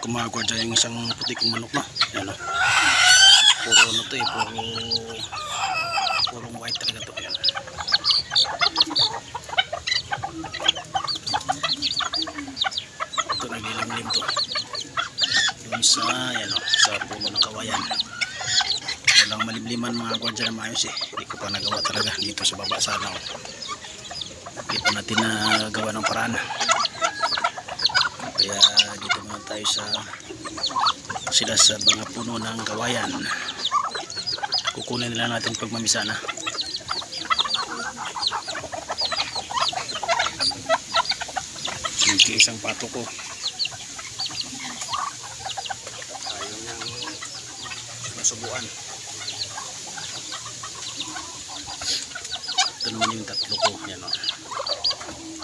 ko mga gwardiya yung isang puti kong manok na. Yan o. Puro ano to eh, purong white talaga to. Yan. Ito naglilimlim to. Doon sa, yan o, sa puno ng kawayan. Walang malimliman mga gwardiya na maayos eh. Hindi ko pa nagawa talaga dito sa baba sana o. Hindi pa natin nagawa ng paraan. Kaya dito muna tayo sa sila sa mga puno ng kawayan. Kukunin nila natin pag mamisa na. Yung isang pato ko ayaw niyang masubuan. Ito naman yung tatlo ko. Yan o.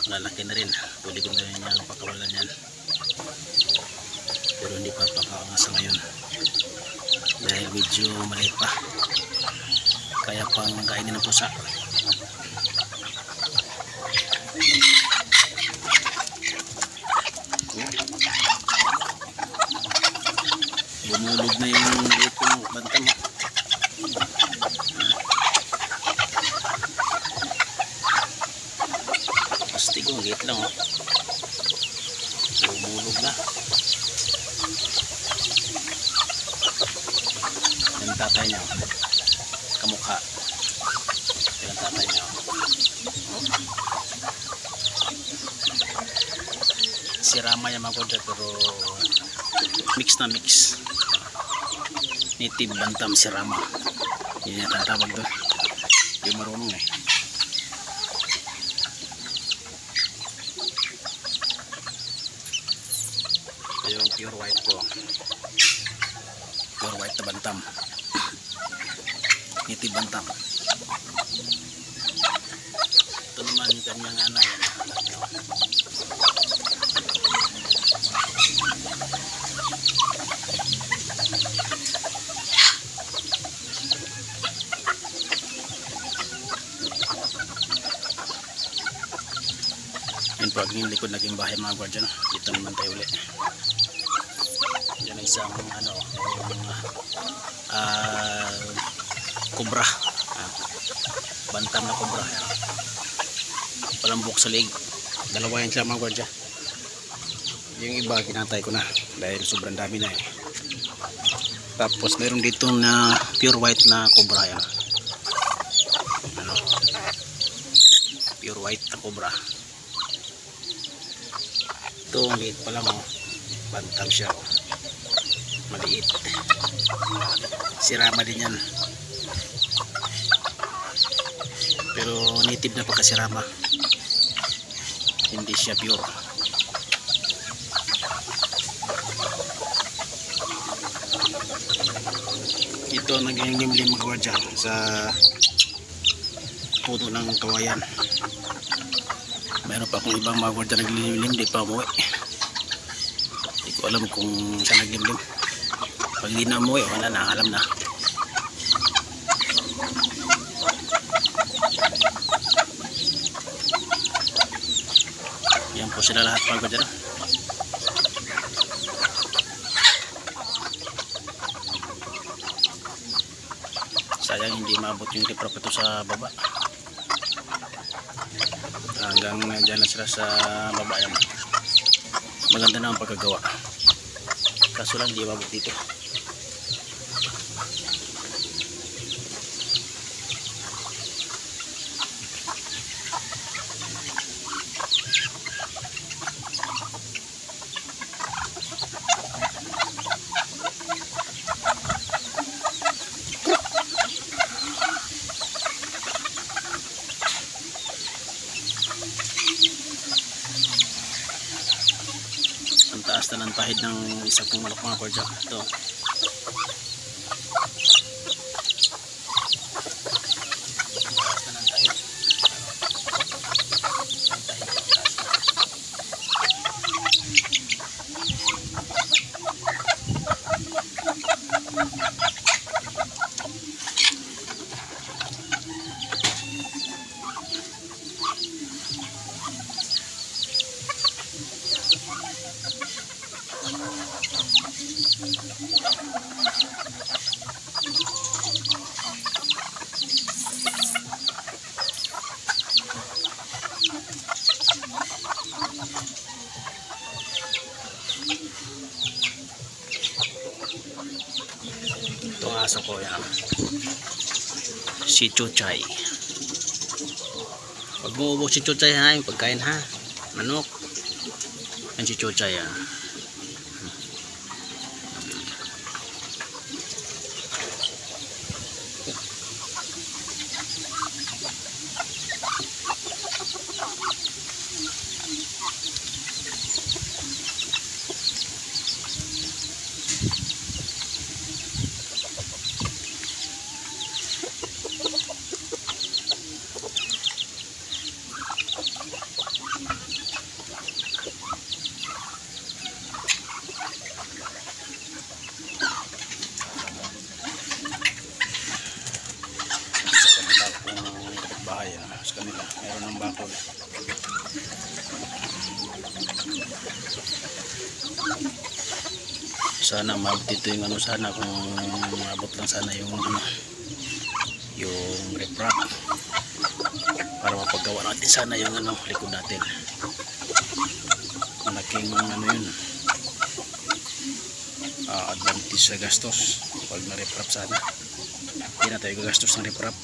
Lalaki na rin. Pwede ko na rin yung pakawalan yan. Pero hindi pa pakakangasa ngayon. Dahil medyo maliit pa. Kaya pang kainin ng pusa. Bumulog na yung lupong bantam. Astig ang liit lang. Bumulog na. Yung tatay niya. Kamukha. Yung tatay niya. Si Rama yung mga kodya pero mix na mix. Native bantam si Rama. Yun yung tatawag doon. Yung marunong eh. Ito yung pure white ko. Pure white na bantam. Native bantam. Ito naman yung kanyang anak. Yun po ang likod naging bahay mga gwardiya. No? Dito naman tayo ulit. Yan ang isang ano, kubra. Bantam na kubra. Walang buhok sa leg. Dalawa yan sila mga gwardiya. Yung iba kinatay ko na dahil sobrang dami na eh. Tapos meron dito na pure white na kubra yan. Ano? Pure white na kubra. Ito maliit pa lang oh. Bantam siya oh. Maliit. Si Rama din yan. Pero native na pa kasi Rama. Hindi siya pure. Ito naging-limlim mga gwardiya sa puno ng kawayan. Meron pa akong ibang mga gwardiya naglimlim, di pa umuwi. Hindi ko alam kung saan naglimlim. Pag di na umuwi, wala na, alam na. Yan po sila lahat mga gwardiya. Sayang hindi maabot yung liprop ito sa baba. Hanggang dyan na sila sa baba yan. Maganda na ang pagkagawa. Kaso lang hindi maabot dito. Taas na ng pahid ng isa kong manok mga gwardiya. Ito. Taas na ng pahid. Ito ang aso ko, yan. Si Chuchay. Pag muubos si Chuchay ha, yung pagkain ha. Manok. Yan si Chuchay ha. Bahay sa kanila, meron ng bakod. Sana maabot ito yung ano, sana kung maabot lang sana yung ano, yung riprap para mapagawa natin sana yung ano, likod natin. Malaking ano yun, advantage sa gastos pag na riprap. Sana hindi na tayo gagastos ng riprap.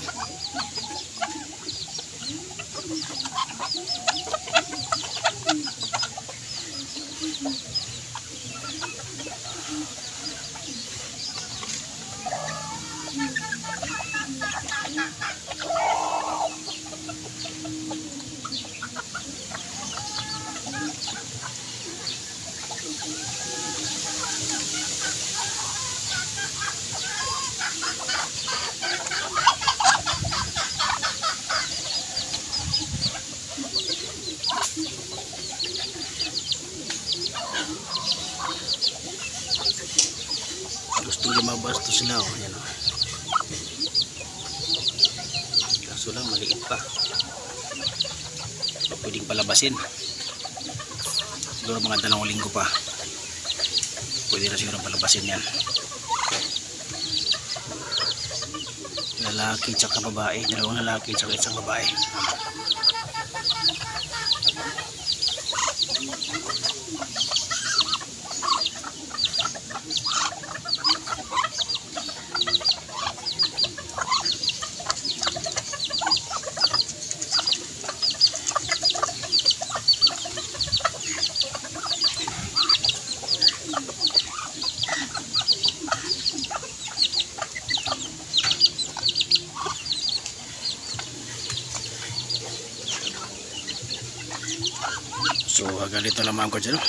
Gusto lumabas to sila, oh. Yan, oh. Kaso lang maliit pa, pwedeng palabasin. Siguro mga 2 linggo pa pwede na siguro palabasin yan. Lalaki tsaka babae, 2 lalaki tsaka 1 babae. So hanggang dito lamang ko dyan.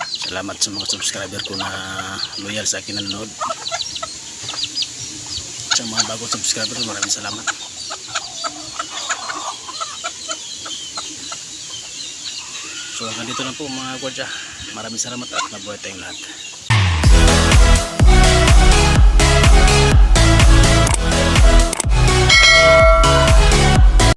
Salamat sa mga subscriber ko na loyal sa akin nanonood. Sa mga bagong subscriber, maraming salamat. So hanggang dito lang po mga gwadya. Maraming salamat at mabuhay tayong lahat.